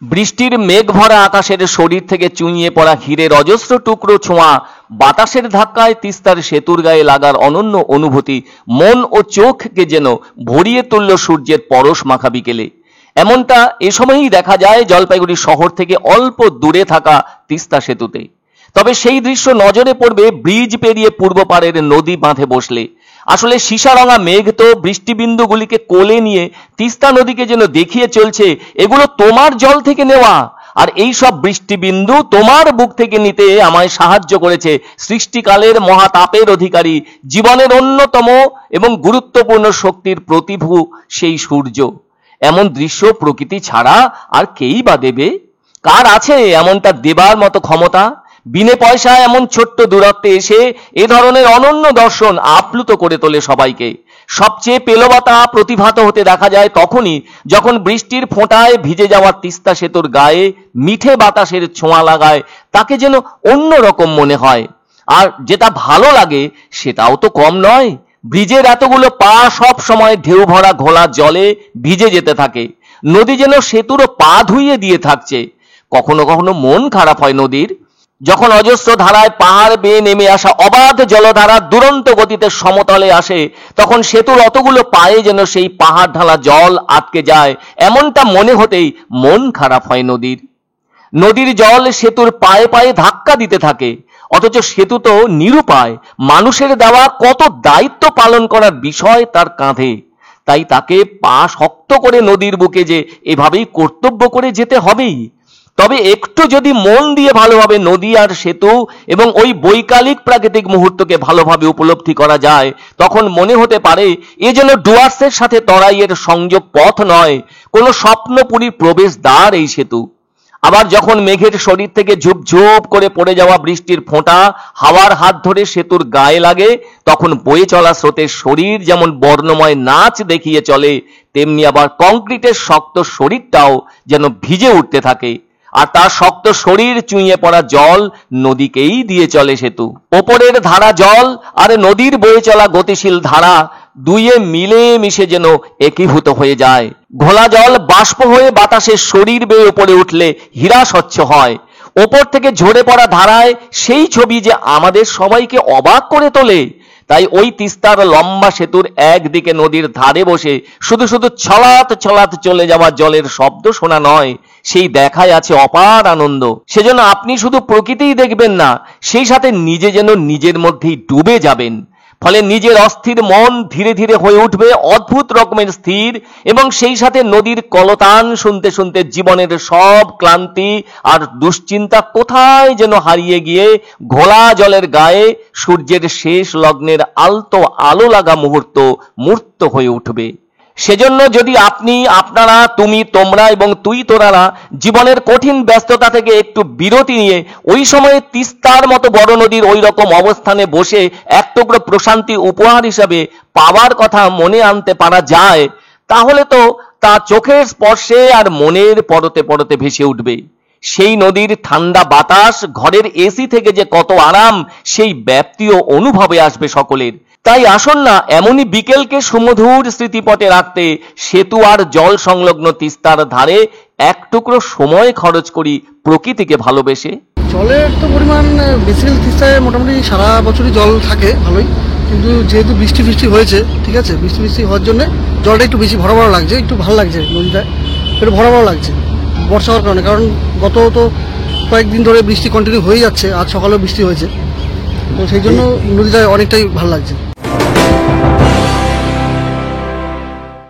বৃষ্টির মেঘ ভরা আকাশের শরীর থেকে চুঁইয়ে পড়া হীরের অজস্র টুকরো ছোঁয়া বাতাসের ধাক্কায় তিস্তার সেতুর গায়ে লাগার অনন্য অনুভূতি মন ও চোখকে যেন ভরিয়ে তুলল সূর্যের পরশ মাখা বিকেলে। এমনটা এ সময়ই দেখা যায় জলপাইগুড়ি শহর থেকে অল্প দূরে থাকা তিস্তা সেতুতে। তবে সেই দৃশ্য নজরে পড়বে ব্রিজ পেরিয়ে পূর্ব পাড়ের নদী বাঁধে বসলে। আসলে সীসারঙা মেঘ তো বৃষ্টিবিন্দুগুলিকে কোলে নিয়ে তিস্তা নদীকে যেন দেখিয়ে চলছে এগুলো তোমার জল থেকে নেওয়া, আর এই সব বৃষ্টিবিন্দু তোমার বুক থেকে নিতে আমায় সাহায্য করেছে সৃষ্টিকালের মহাতাপের অধিকারী জীবনের অন্যতম এবং গুরুত্বপূর্ণ শক্তির প্রতিভূ সেই সূর্য। এমন দৃশ্য প্রকৃতি ছাড়া আর কেই বা দেবে? কার আছে এমনটা দেবার মতো ক্ষমতা? বিনে পয়সায় এমন ছোট্ট দূরত্বে এসে এ ধরনের অনন্য দর্শন আপ্লুত করে তোলে সবাইকে। সবচেয়ে পেলবাতা প্রতিভাত হতে দেখা যায় তখনই যখন বৃষ্টির ফোঁটায় ভিজে যাওয়া তিস্তা সেতুর গায়ে মিঠে বাতাসের ছোঁয়া লাগায়, তাকে যেন অন্যরকম মনে হয়। আর যেটা ভালো লাগে সেটাও তো কম নয়, ব্রিজের এতগুলো পা সব সময় ঢেউ ভরা ঘোলা জলে ভিজে যেতে থাকে। নদী যেন সেতুরও পা ধুইয়ে দিয়ে থাকছে। কখনো কখনো মন খারাপ হয় নদীর, যখন অজস্র ধারায় পাহাড় বেয়ে নেমে আসা অবাধ জলধারা দুরন্ত গতিতে সমতলে আসে, তখন সেতুর অতগুলো পায়ে যেন সেই পাহাড় ঢালা জল আটকে যায়, এমনটা মনে হতেই মন খারাপ হয় নদীর। নদীর জল সেতুর পায়ে পায়ে ধাক্কা দিতে থাকে, অথচ সেতু তো নিরুপায়, মানুষের দেওয়া কত দায়িত্ব পালন করার বিষয় তার কাঁধে। তাই তাকে পা শক্ত করে নদীর বুকে যে এভাবেই কর্তব্য করে যেতে হবেই। তবে একটু যদি মন দিয়ে ভালোভাবে নদী আর সেতু এবং ওই বৈকালিক প্রাকৃতিক মুহূর্তকে ভালোভাবে উপলব্ধি করা যায়, তখন মনে হতে পারে এ যেন ডুয়ার্সের সাথে তরাইয়ের সংযোগ পথ নয়, কোনো স্বপ্নপুরীর প্রবেশদ্বার এই সেতু। আবার যখন মেঘের শরীর থেকে ঝুপঝুপ করে পড়ে যাওয়া বৃষ্টির ফোঁটা হাওয়ার হাত ধরে সেতুর গায়ে লাগে, তখন বয়ে চলা স্রোতের শরীর যেমন বর্ণময় নাচ দেখিয়ে চলে, তেমনি আবার কংক্রিটের শক্ত শরীরটাও যেন ভিজে উঠতে থাকে। আর তার শক্ত শরীর চুঁইয়ে পড়া জল নদীকেই দিয়ে চলে সেতু। ওপরের ধারা জল আর নদীর বয়ে চলা গতিশীল ধারা দুইয়ে মিলে মিশে যেন একীভূত হয়ে যায়। ঘোলা জল বাষ্প হয়ে বাতাসের শরীর বেয়ে উপরে উঠলে হীরা স্বচ্ছ হয়। ওপর থেকে ঝরে পড়া ধারায় সেই ছবি যে আমাদের সবাইকে অবাক করে তোলে। তাই ওই তিস্তার লম্বা সেতুর একদিকে নদীর ধারে বসে শুধু শুধু ছলাৎ ছলাৎ চলে যাওয়া জলের শব্দ শোনা নয়, সেই দেখায় আছে অপার আনন্দ। সেজন্য আপনি শুধু প্রকৃতিই দেখবেন না, সেই সাথে নিজে যেন নিজের মধ্যেই ডুবে যাবেন। ফলে নিজের অস্থির মন ধীরে ধীরে হয়ে উঠবে অদ্ভুত রকমের স্থির, এবং সেই সাথে নদীর কলতান শুনতে শুনতে জীবনের সব ক্লান্তি আর দুশ্চিন্তা কোথায় যেন হারিয়ে গিয়ে ঘোলা জলের গায়ে সূর্যের শেষ লগ্নের আলতো আলো লাগা মুহূর্ত মূর্ত হয়ে উঠবে। সেজন্য যদি আপনি, আপনারা, তুমি, তোমরা এবং তুই তোরারা জীবনের কঠিন ব্যস্ততা থেকে একটু বিরতি নিয়ে ওই সময়ে তিস্তার মতো বড় নদীর ওই রকম অবস্থানে বসে এক টুকরো প্রশান্তি উপহার হিসাবে পাওয়ার কথা মনে আনতে পারা যায়, তাহলে তো তা চোখের স্পর্শে আর মনের পরতে পরতে ভেসে উঠবে। সেই নদীর ঠান্ডা বাতাস ঘরের এসি থেকে যে কত আরাম, সেই ব্যাপ্তিও অনুভবে আসবে সকলের। তাই আসুন না এমনই বিকেলকে সুমধুর স্মৃতিপটে রাখতে সেতু আর জল সংলগ্ন তিস্তার ধারে এক টুকরো সময় খরচ করি প্রকৃতিকে ভালোবেসে। জলের তো পরিমাণ বেসিক্যালি তিস্তায় মোটামুটি সারা বছরই জল থাকে ভালোই, কিন্তু যেহেতু বৃষ্টি হয়েছে, ঠিক আছে, বৃষ্টি হওয়ার জন্য জলটা একটু বেশি ভরা ভরা লাগছে, একটু ভালো লাগছে, নদীটায় একটু ভরা ভরা লাগছে বর্ষা হওয়ার কারণে। কারণ গত তো কয়েকদিন ধরে বৃষ্টি কন্টিনিউ হয়ে যাচ্ছে, আজ সকালেও বৃষ্টি হয়েছে, তো সেই জন্য নদীটায় অনেকটাই ভালো লাগছে।